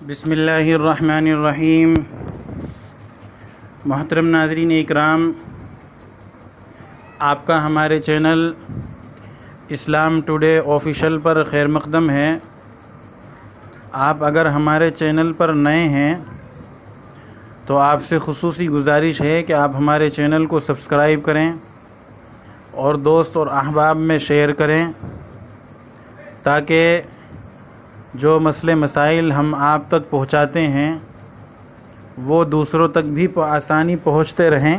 بسم اللہ الرحمن الرحیم۔ محترم ناظرین اکرام، آپ کا ہمارے چینل اسلام ٹوڈے آفیشیل پر خیر مقدم ہے۔ آپ اگر ہمارے چینل پر نئے ہیں تو آپ سے خصوصی گزارش ہے کہ آپ ہمارے چینل کو سبسکرائب کریں اور دوست اور احباب میں شیئر کریں، تاکہ جو مسئلے مسائل ہم آپ تک پہنچاتے ہیں وہ دوسروں تک بھی آسانی پہنچتے رہیں۔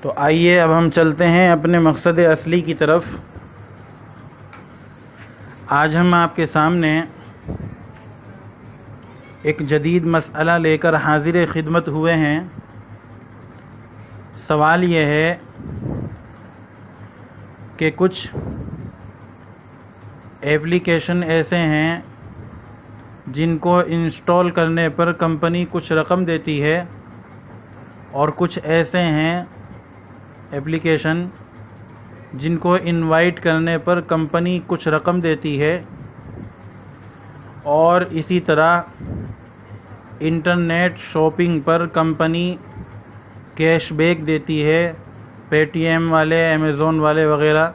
تو آئیے اب ہم چلتے ہیں اپنے مقصد اصلی کی طرف۔ آج ہم آپ کے سامنے ایک جدید مسئلہ لے کر حاضر خدمت ہوئے ہیں۔ سوال یہ ہے کہ کچھ ایپلیکیشن ایسے ہیں جن کو انسٹال کرنے پر کمپنی کچھ رقم دیتی ہے، اور کچھ ایسے ہیں ایپلیکیشن جن کو انوائٹ کرنے پر کمپنی کچھ رقم دیتی ہے، اور اسی طرح انٹرنیٹ شاپنگ پر کمپنی کیش بیک دیتی ہے، پے ٹی ایم والے، امیزون والے وغیرہ۔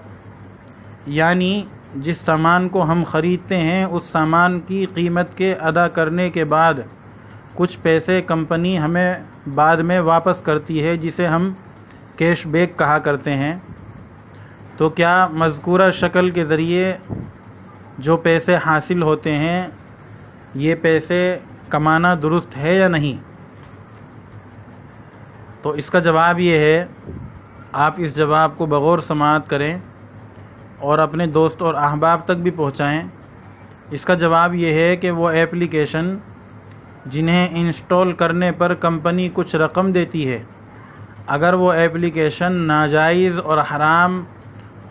یعنی جس سامان کو ہم خریدتے ہیں اس سامان کی قیمت کے ادا کرنے کے بعد کچھ پیسے کمپنی ہمیں بعد میں واپس کرتی ہے، جسے ہم کیش بیک کہا کرتے ہیں۔ تو کیا مذکورہ شکل کے ذریعے جو پیسے حاصل ہوتے ہیں یہ پیسے کمانا درست ہے یا نہیں؟ تو اس کا جواب یہ ہے، آپ اس جواب کو بغور سماعت کریں اور اپنے دوست اور احباب تک بھی پہنچائیں۔ اس کا جواب یہ ہے کہ وہ ایپلیکیشن جنہیں انسٹال کرنے پر کمپنی کچھ رقم دیتی ہے، اگر وہ ایپلیکیشن ناجائز اور حرام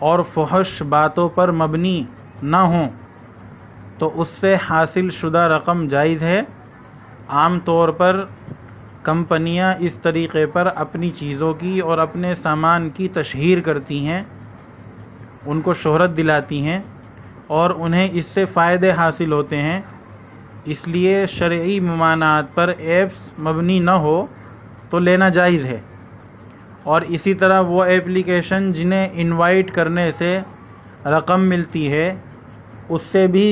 اور فحش باتوں پر مبنی نہ ہوں تو اس سے حاصل شدہ رقم جائز ہے۔ عام طور پر کمپنیاں اس طریقے پر اپنی چیزوں کی اور اپنے سامان کی تشہیر کرتی ہیں، ان کو شہرت دلاتی ہیں، اور انہیں اس سے فائدے حاصل ہوتے ہیں۔ اس لیے شرعی ممانعات پر ایپس مبنی نہ ہو تو لینا جائز ہے۔ اور اسی طرح وہ ایپلیکیشن جنہیں انوائٹ کرنے سے رقم ملتی ہے اس سے بھی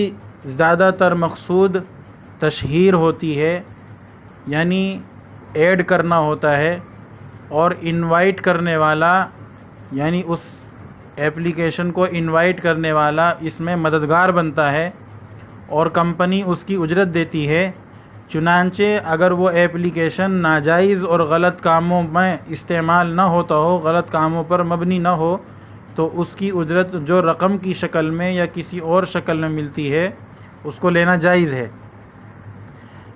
زیادہ تر مقصود تشہیر ہوتی ہے، یعنی ایڈ کرنا ہوتا ہے، اور انوائٹ کرنے والا یعنی اس ایپلیکیشن کو انوائٹ کرنے والا اس میں مددگار بنتا ہے، اور کمپنی اس کی اجرت دیتی ہے۔ چنانچہ اگر وہ ایپلیکیشن ناجائز اور غلط کاموں میں استعمال نہ ہوتا ہو، غلط کاموں پر مبنی نہ ہو، تو اس کی اجرت جو رقم کی شکل میں یا کسی اور شکل میں ملتی ہے اس کو لینا جائز ہے۔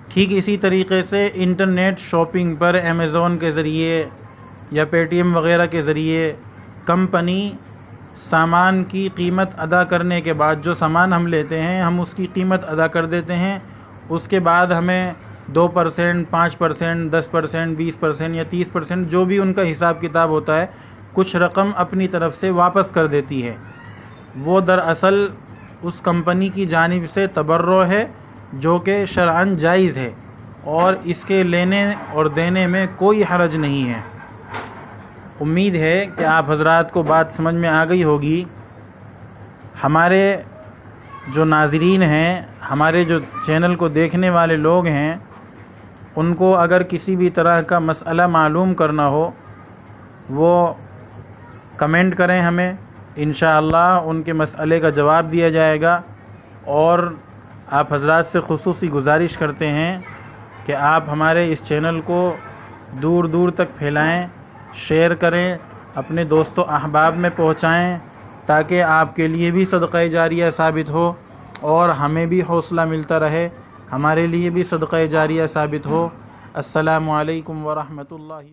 ٹھیک اسی طریقے سے انٹرنیٹ شاپنگ پر امیزون کے ذریعے یا پے ٹی ایم وغیرہ کے ذریعے کمپنی سامان کی قیمت ادا کرنے کے بعد، جو سامان ہم لیتے ہیں ہم اس کی قیمت ادا کر دیتے ہیں، اس کے بعد ہمیں 2%، 5%، 10%، 20% یا 30%، جو بھی ان کا حساب کتاب ہوتا ہے، کچھ رقم اپنی طرف سے واپس کر دیتی ہے۔ وہ دراصل اس کمپنی کی جانب سے تبرع ہے، جو کہ شرعاً جائز ہے، اور اس کے لینے اور دینے میں کوئی حرج نہیں ہے۔ امید ہے کہ آپ حضرات کو بات سمجھ میں آ گئی ہوگی۔ ہمارے جو ناظرین ہیں، ہمارے جو چینل کو دیکھنے والے لوگ ہیں، ان کو اگر کسی بھی طرح کا مسئلہ معلوم کرنا ہو وہ کمنٹ کریں ہمیں، انشاءاللہ ان کے مسئلے کا جواب دیا جائے گا۔ اور آپ حضرات سے خصوصی گزارش کرتے ہیں کہ آپ ہمارے اس چینل کو دور دور تک پھیلائیں، شیئر کریں، اپنے دوستوں احباب میں پہنچائیں، تاکہ آپ کے لیے بھی صدقہ جاریہ ثابت ہو اور ہمیں بھی حوصلہ ملتا رہے، ہمارے لیے بھی صدقہ جاریہ ثابت ہو۔ السلام علیکم ورحمۃ اللہ۔